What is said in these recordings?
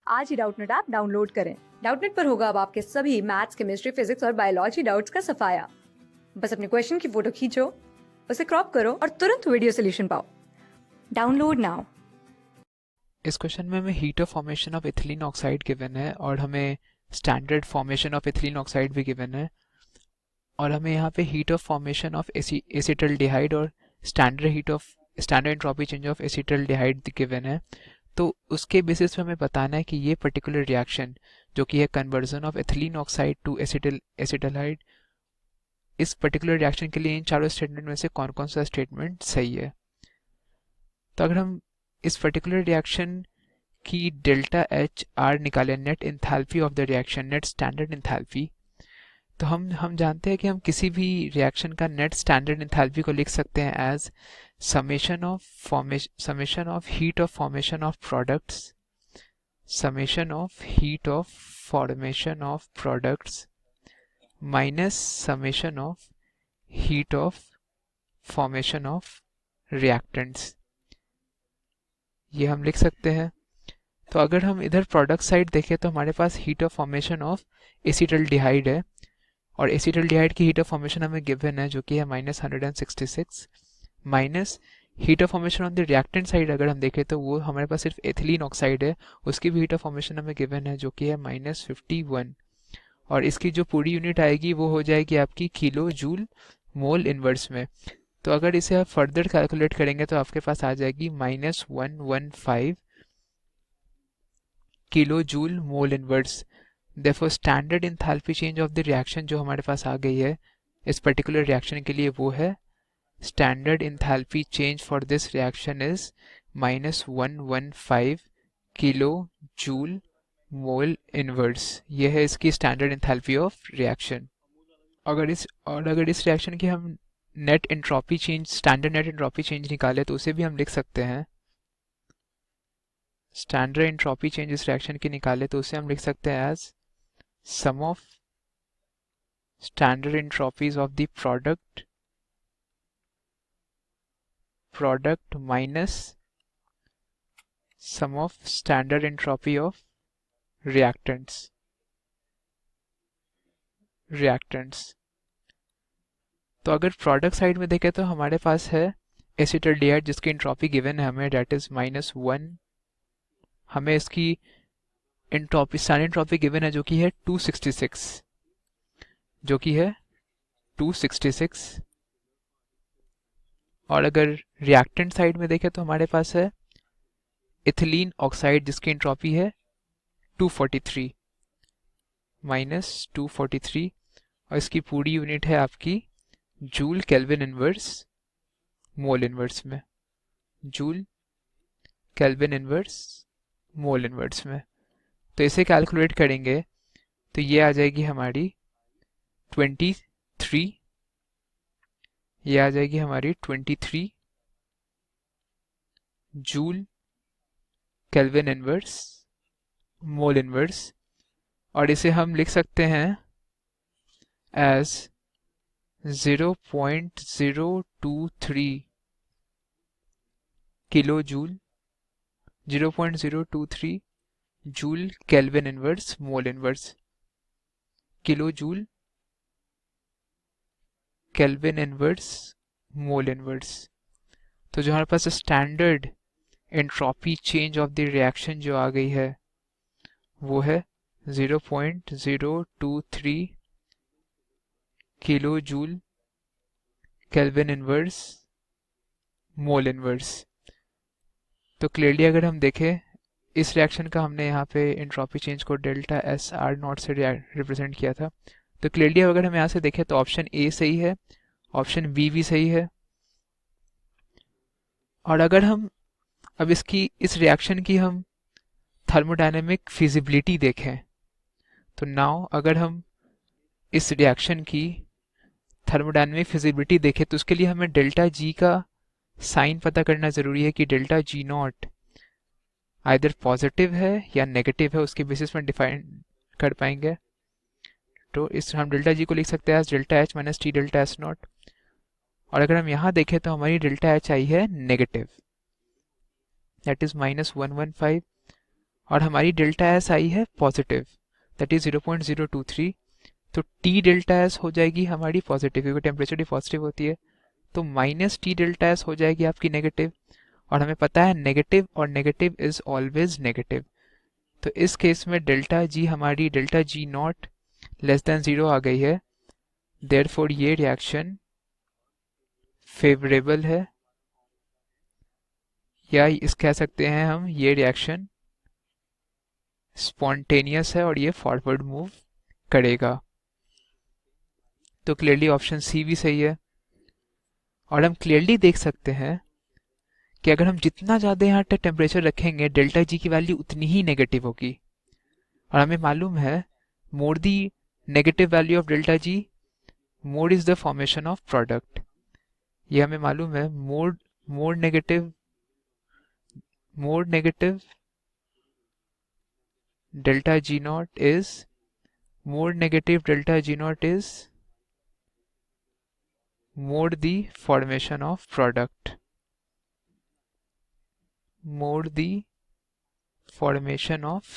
आज ही Doubtnut app download करें। Doubtnut पर होगा अब आपके सभी मैथ्स, केमिस्ट्री, फिजिक्स और बायोलॉजी डाउट्स का सफाया। बस अपने क्वेश्चन की फोटो खींचो, उसे क्रॉप करो और तुरंत वीडियो सोल्यूशन पाओ। Download now. इस क्वेश्चन में हमें heat of formation of ethylene oxide given है और हमें standard formation of ethylene oxide भी गिवन है और हमें यहाँ पे heat of formation of acetaldehyde और standard entropy change of acetaldehyde given है। तो उसके बेसिस पे हमें बताना है कि ये पर्टिकुलर रिएक्शन जो कि है conversion of ethylene oxide to acetaldehyde, इस पर्टिकुलर रिएक्शन के लिए इन चारों स्टेटमेंट में से कौन कौन सा स्टेटमेंट सही है। तो अगर हम इस पर्टिकुलर रिएक्शन की डेल्टा एच आर निकालें, net enthalpy of the reaction, net standard enthalpy, तो हम जानते हैं कि हम किसी भी रिएक्शन का नेट स्टैंडर्ड इंथैल्पी को लिख सकते हैं as summation of heat of formation of products, summation of heat of formation of products minus summation of heat of formation of reactants, ये हम लिख सकते हैं। तो अगर हम इधर प्रोडक्ट साइड देखें तो हमारे पास heat of formation of acetaldehyde है और एसिटल्डिहाइड की हीट ऑफ फॉर्मेशन हमें गिवन है जो कि है -166, minus heat of formation on the reactant side अगर हम देखें तो वो हमारे पास सिर्फ एथिलीन ऑक्साइड है, उसकी भी हीट ऑफ फॉर्मेशन हमें गिवन है जो कि है -51 और इसकी जो पूरी यूनिट आएगी वो हो जाएगी आपकी किलो जूल मोल इनवर्स में। तो अगर इसे आप फर्दर कैलकुलेट करेंगे तो आपके पास आ जाएगी -115 kilo joule mole inverse. Therefore standard enthalpy change of the reaction जो हमारे पास आ गई है इस पर्टिकुलर रिएक्शन के लिए वो है standard enthalpy change for this reaction is -115 kilo joule mole inverse. ये है इसकी स्टैंडर्ड इंथैल्पी ऑफ रिएक्शन। अगर इस रिएक्शन की हम net entropy change, standard net entropy change निकाले तो उसे भी हम लिख सकते हैं। स्टैंडर्ड एंट्रोपी चेंज इस रिएक्शन की निकाले तो उसे हम लिख सकते हैं as sum of standard entropies of the product minus sum of standard entropy of reactants। तो अगर प्रोडक्ट साइड में देखें तो हमारे पास है एसिटल्डिहाइड जिसकी एंट्रोपी गिवन है हमें, डेट इज -1। हमें इसकी एंट्रोपी, स्टैंडर्ड एंट्रोपी गिवन है जो कि है 266 और अगर रिएक्टेंट साइड में देखें तो हमारे पास है इथिलीन ऑक्साइड जिसकी एंट्रोपी है 243 -243 और इसकी पूरी यूनिट है आपकी joule kelvin inverse mole inverse में, joule kelvin inverse mole inverse में। तो इसे कैलकुलेट करेंगे तो ये आ जाएगी हमारी 23, ये आ जाएगी हमारी 23 joule kelvin inverse mole inverse और इसे हम लिख सकते हैं as 0.023 kilo joule, 0.023 joule kelvin inverse mole inverse, kilo joule kelvin inverse mole inverse. तो जो हमारे पास standard entropy change of the reaction जो आ गई है वो है 0.023 kilo joule kelvin inverse mole inverse. तो क्लियरली अगर हम देखें इस रिएक्शन का हमने यहाँ पे एंट्रोपी चेंज को डेल्टा एस आर नॉट से रिप्रेजेंट किया था, तो क्लियरली अगर हम यहाँ से देखें तो ऑप्शन ए सही है, ऑप्शन बी भी सही है। और अगर हम अब इस रिएक्शन की हम थर्मोडायनेमिक फिजिबिलिटी देखें तो नाउ अगर हम इस रिएक्शन की थर्मोडायनेमिक फिजिबिलिटी देखें तो उसके लिए हमें डेल्टा जी का साइन पता करना जरूरी है कि delta G not either positive है या नेगेटिव है, उसके बेसिस में डिफाइन कर पाएंगे। तो इस हम डेल्टा जी को लिख सकते हैं delta H minus T delta S not और अगर हम यहाँ देखें तो हमारी डेल्टा एच आई है नेगेटिव, दैट इज -115 और हमारी डेल्टा एस आई है पॉजिटिव, दैट इज 0.023, तो टी डेल्टा एस हो जाएगी हमारी पॉजिटिव क्योंकि टेम्परेचर भी पॉजिटिव होती है, तो माइनस टी डेल्टा एस हो जाएगी आपकी नेगेटिव, और हमें पता है नेगेटिव और नेगेटिव इज ऑलवेज नेगेटिव। तो इस केस में डेल्टा जी हमारी delta G not less than 0 आ गई है, देयरफॉर ये रिएक्शन फेवरेबल है, या इस कह सकते हैं हम ये रिएक्शन स्पॉन्टेनियस है और ये फॉरवर्ड मूव करेगा। तो क्लियरली ऑप्शन सी भी सही है। और हम क्लियरली देख सकते हैं कि अगर हम जितना ज़्यादा यहाँ तक टेम्परेचर रखेंगे डेल्टा जी की वैल्यू उतनी ही नेगेटिव होगी, और हमें मालूम है more the negative value of delta G more is the formation of product. ये हमें मालूम है, more negative delta G not is more negative delta G naught is more the formation of product, more the formation of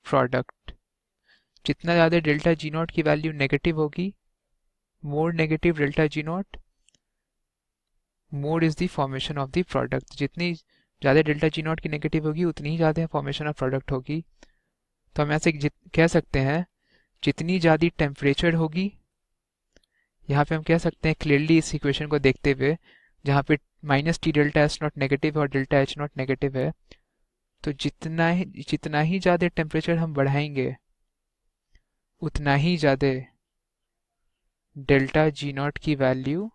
product। जितना ज़्यादा delta G not की value negative होगी, मोर negative delta G not more is the formation of the product. जितनी ज़्यादा delta G not की negative होगी उतनी ही ज़्यादा फॉर्मेशन ऑफ प्रोडक्ट होगी। तो हम ऐसे कह सकते हैं जितनी ज़्यादा टेम्परेचर होगी, यहाँ पे हम कह सकते हैं क्लियरली इस इक्वेशन को देखते हुए, जहाँ पे minus T delta S not negative और डेल्टा एच नॉट नेगेटिव है, तो जितना ही ज़्यादा टेम्परेचर हम बढ़ाएंगे उतना ही ज़्यादा डेल्टा जी नॉट की वैल्यू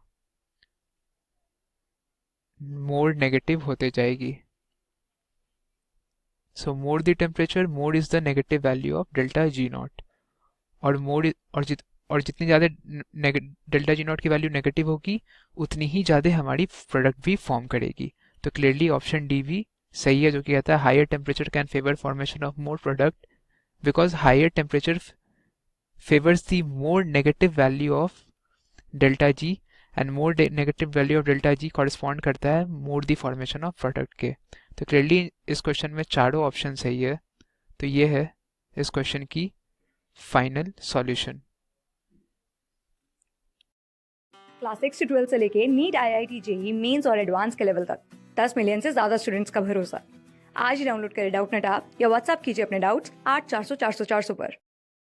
मोर नेगेटिव होते जाएगी। So more the temperature more is the negative value of delta G not, और और जितनी ज़्यादा डेल्टा जी नॉट की वैल्यू नेगेटिव होगी उतनी ही ज़्यादा हमारी प्रोडक्ट भी फॉर्म करेगी। तो क्लियरली ऑप्शन डी भी सही है, जो कि कहता है higher temperature can favour formation of more product because higher temperature favours the more negative value of delta G, and more negative value of delta G correspond करता है more the formation of product के। तो clearly इस question में चारों option सही है। तो ये है इस क्वेश्चन की फाइनल सॉल्यूशन। क्लास 6 से 12 से लेके नीट, IIT, जेई मेंस और एडवांस के लेवल तक 10 मिलियन से ज्यादा स्टूडेंट्स का भरोसा। आज ही डाउनलोड करें डाउटनेट ऐप या व्हाट्सएप कीजिए अपने डाउट्स 8400 400 400 पर।